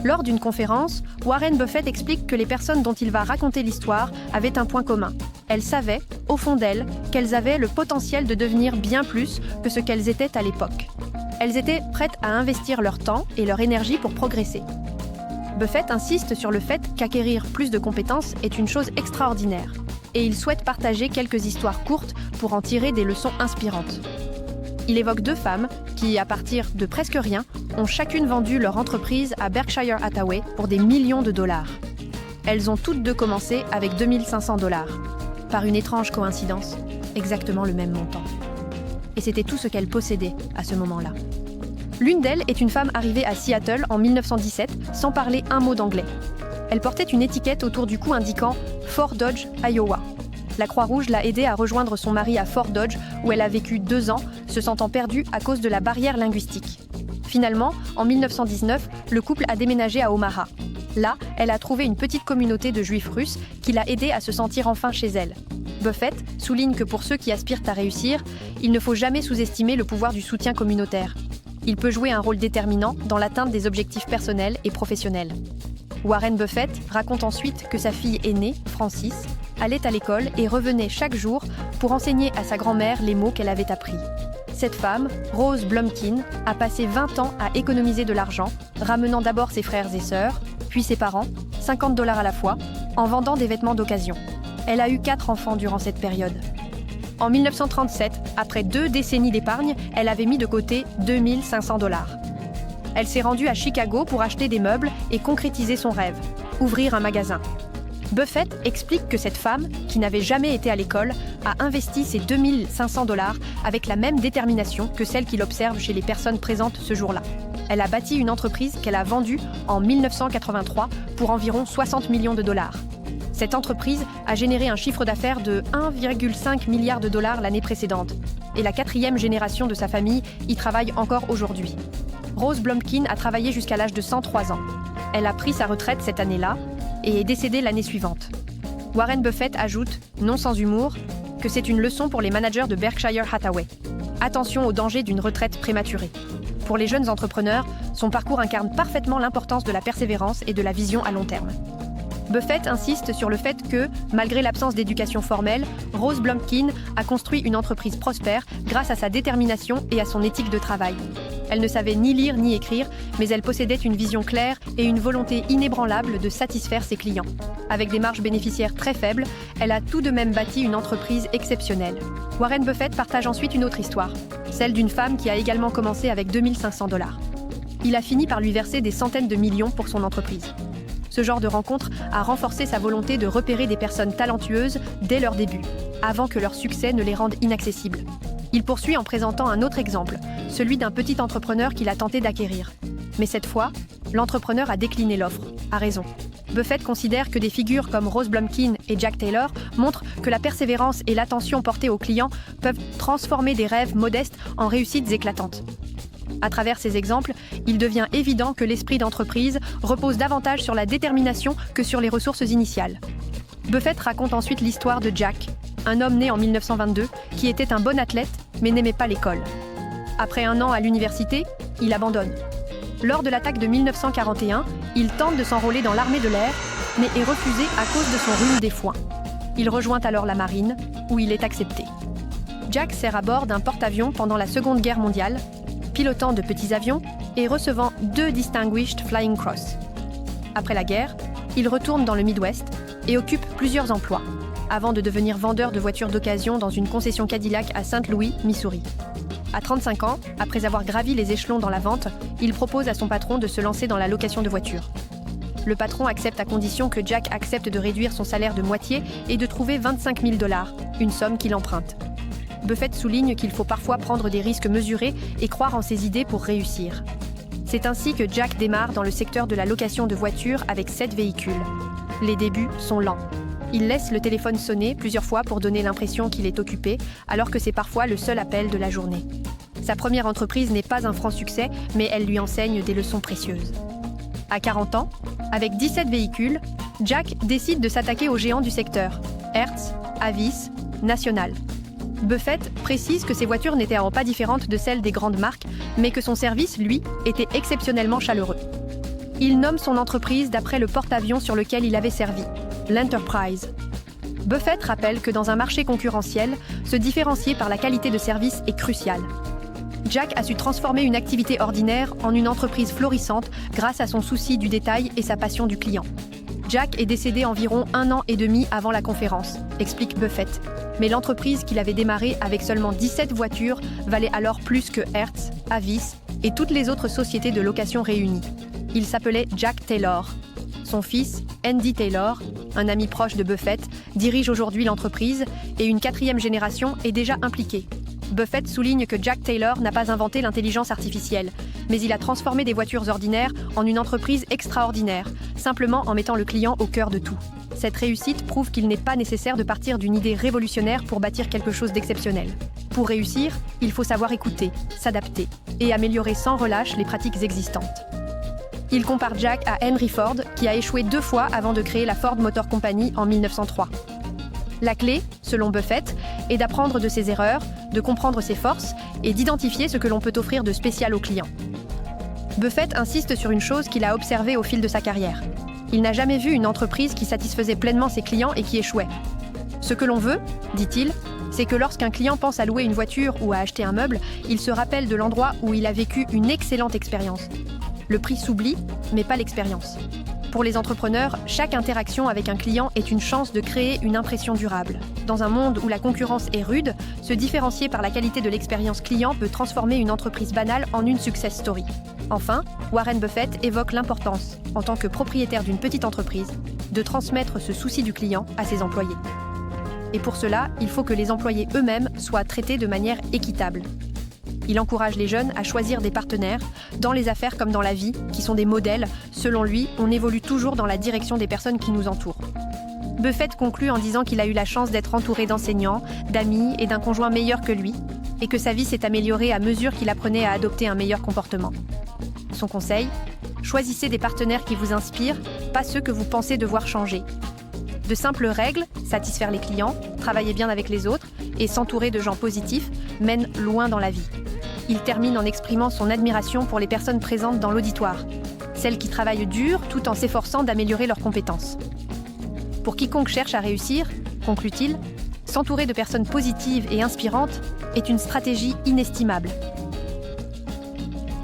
Lors d'une conférence, Warren Buffett explique que les personnes dont il va raconter l'histoire avaient un point commun. Elles savaient, au fond d'elles, qu'elles avaient le potentiel de devenir bien plus que ce qu'elles étaient à l'époque. Elles étaient prêtes à investir leur temps et leur énergie pour progresser. Buffett insiste sur le fait qu'acquérir plus de compétences est une chose extraordinaire, et il souhaite partager quelques histoires courtes pour en tirer des leçons inspirantes. Il évoque 2 femmes qui, à partir de presque rien, ont chacune vendu leur entreprise à Berkshire Hathaway pour des millions de dollars. Elles ont toutes 2 commencé avec 2500 $. Par une étrange coïncidence, exactement le même montant. Et c'était tout ce qu'elles possédaient à ce moment-là. L'une d'elles est une femme arrivée à Seattle en 1917 sans parler un mot d'anglais. Elle portait une étiquette autour du cou indiquant « Fort Dodge, Iowa ». La Croix-Rouge l'a aidée à rejoindre son mari à Fort Dodge, où elle a vécu 2 ans, se sentant perdue à cause de la barrière linguistique. Finalement, en 1919, le couple a déménagé à Omaha. Là, elle a trouvé une petite communauté de juifs russes qui l'a aidée à se sentir enfin chez elle. Buffett souligne que pour ceux qui aspirent à réussir, il ne faut jamais sous-estimer le pouvoir du soutien communautaire. Il peut jouer un rôle déterminant dans l'atteinte des objectifs personnels et professionnels. Warren Buffett raconte ensuite que sa fille aînée, Frances, allait à l'école et revenait chaque jour pour enseigner à sa grand-mère les mots qu'elle avait appris. Cette femme, Rose Blumkin, a passé 20 ans à économiser de l'argent, ramenant d'abord ses frères et sœurs, puis ses parents, 50 $ à la fois, en vendant des vêtements d'occasion. Elle a eu 4 enfants durant cette période. En 1937, après 2 décennies d'épargne, elle avait mis de côté 2500 $. Elle s'est rendue à Chicago pour acheter des meubles et concrétiser son rêve, ouvrir un magasin. Buffett explique que cette femme, qui n'avait jamais été à l'école, a investi ses 2500 $ avec la même détermination que celle qu'il observe chez les personnes présentes ce jour-là. Elle a bâti une entreprise qu'elle a vendue en 1983 pour environ 60 millions de $. Cette entreprise a généré un chiffre d'affaires de 1,5 milliard de $ l'année précédente, et la 4e génération de sa famille y travaille encore aujourd'hui. Rose Blumkin a travaillé jusqu'à l'âge de 103 ans. Elle a pris sa retraite cette année-là et est décédée l'année suivante. Warren Buffett ajoute, non sans humour, que c'est une leçon pour les managers de Berkshire Hathaway. Attention au danger d'une retraite prématurée. Pour les jeunes entrepreneurs, son parcours incarne parfaitement l'importance de la persévérance et de la vision à long terme. Buffett insiste sur le fait que, malgré l'absence d'éducation formelle, Rose Blumkin a construit une entreprise prospère grâce à sa détermination et à son éthique de travail. Elle ne savait ni lire ni écrire, mais elle possédait une vision claire et une volonté inébranlable de satisfaire ses clients. Avec des marges bénéficiaires très faibles, elle a tout de même bâti une entreprise exceptionnelle. Warren Buffett partage ensuite une autre histoire, celle d'une femme qui a également commencé avec 2500 $. Il a fini par lui verser des centaines de millions pour son entreprise. Ce genre de rencontre a renforcé sa volonté de repérer des personnes talentueuses dès leur début, avant que leur succès ne les rende inaccessibles. Il poursuit en présentant un autre exemple, celui d'un petit entrepreneur qu'il a tenté d'acquérir. Mais cette fois, l'entrepreneur a décliné l'offre, à raison. Buffett considère que des figures comme Rose Blumkin et Jack Taylor montrent que la persévérance et l'attention portée aux clients peuvent transformer des rêves modestes en réussites éclatantes. À travers ces exemples, il devient évident que l'esprit d'entreprise repose davantage sur la détermination que sur les ressources initiales. Buffett raconte ensuite l'histoire de Jack, un homme né en 1922 qui était un bon athlète mais n'aimait pas l'école. Après 1 an à l'université, il abandonne. Lors de l'attaque de 1941, il tente de s'enrôler dans l'armée de l'air, mais est refusé à cause de son rhume des foins. Il rejoint alors la marine, où il est accepté. Jack sert à bord d'un porte-avions pendant la Seconde Guerre mondiale, pilotant de petits avions et recevant 2 Distinguished Flying Cross. Après la guerre, il retourne dans le Midwest et occupe plusieurs emplois, avant de devenir vendeur de voitures d'occasion dans une concession Cadillac à Saint Louis, Missouri. À 35 ans, après avoir gravi les échelons dans la vente, il propose à son patron de se lancer dans la location de voitures. Le patron accepte à condition que Jack accepte de réduire son salaire de moitié et de trouver 25 000 $, une somme qu'il emprunte. Buffett souligne qu'il faut parfois prendre des risques mesurés et croire en ses idées pour réussir. C'est ainsi que Jack démarre dans le secteur de la location de voitures avec 7 véhicules. Les débuts sont lents. Il laisse le téléphone sonner plusieurs fois pour donner l'impression qu'il est occupé, alors que c'est parfois le seul appel de la journée. Sa première entreprise n'est pas un franc succès, mais elle lui enseigne des leçons précieuses. À 40 ans, avec 17 véhicules, Jack décide de s'attaquer aux géants du secteur, Hertz, Avis, National. Buffett précise que ces voitures n'étaient pas différentes de celles des grandes marques, mais que son service, lui, était exceptionnellement chaleureux. Il nomme son entreprise d'après le porte-avions sur lequel il avait servi, l'Enterprise. Buffett rappelle que dans un marché concurrentiel, se différencier par la qualité de service est crucial. Jack a su transformer une activité ordinaire en une entreprise florissante grâce à son souci du détail et sa passion du client. Jack est décédé environ 1 an et demi avant la conférence, explique Buffett. Mais l'entreprise qu'il avait démarrée avec seulement 17 voitures valait alors plus que Hertz, Avis et toutes les autres sociétés de location réunies. Il s'appelait Jack Taylor. Son fils, Andy Taylor, un ami proche de Buffett, dirige aujourd'hui l'entreprise et une 4e génération est déjà impliquée. Buffett souligne que Jack Taylor n'a pas inventé l'intelligence artificielle, mais il a transformé des voitures ordinaires en une entreprise extraordinaire, simplement en mettant le client au cœur de tout. Cette réussite prouve qu'il n'est pas nécessaire de partir d'une idée révolutionnaire pour bâtir quelque chose d'exceptionnel. Pour réussir, il faut savoir écouter, s'adapter et améliorer sans relâche les pratiques existantes. Il compare Jack à Henry Ford, qui a échoué 2 fois avant de créer la Ford Motor Company en 1903. La clé, selon Buffett, est d'apprendre de ses erreurs, de comprendre ses forces et d'identifier ce que l'on peut offrir de spécial au client. Buffett insiste sur une chose qu'il a observée au fil de sa carrière. Il n'a jamais vu une entreprise qui satisfaisait pleinement ses clients et qui échouait. Ce que l'on veut, dit-il, c'est que lorsqu'un client pense à louer une voiture ou à acheter un meuble, il se rappelle de l'endroit où il a vécu une excellente expérience. Le prix s'oublie, mais pas l'expérience. Pour les entrepreneurs, chaque interaction avec un client est une chance de créer une impression durable. Dans un monde où la concurrence est rude, se différencier par la qualité de l'expérience client peut transformer une entreprise banale en une success story. Enfin, Warren Buffett évoque l'importance, en tant que propriétaire d'une petite entreprise, de transmettre ce souci du client à ses employés. Et pour cela, il faut que les employés eux-mêmes soient traités de manière équitable. Il encourage les jeunes à choisir des partenaires, dans les affaires comme dans la vie, qui sont des modèles. Selon lui, on évolue toujours dans la direction des personnes qui nous entourent. Buffett conclut en disant qu'il a eu la chance d'être entouré d'enseignants, d'amis et d'un conjoint meilleur que lui, et que sa vie s'est améliorée à mesure qu'il apprenait à adopter un meilleur comportement. Son conseil : choisissez des partenaires qui vous inspirent, pas ceux que vous pensez devoir changer. De simples règles, satisfaire les clients, travailler bien avec les autres et s'entourer de gens positifs mènent loin dans la vie. Il termine en exprimant son admiration pour les personnes présentes dans l'auditoire, celles qui travaillent dur tout en s'efforçant d'améliorer leurs compétences. Pour quiconque cherche à réussir, conclut-il, s'entourer de personnes positives et inspirantes est une stratégie inestimable.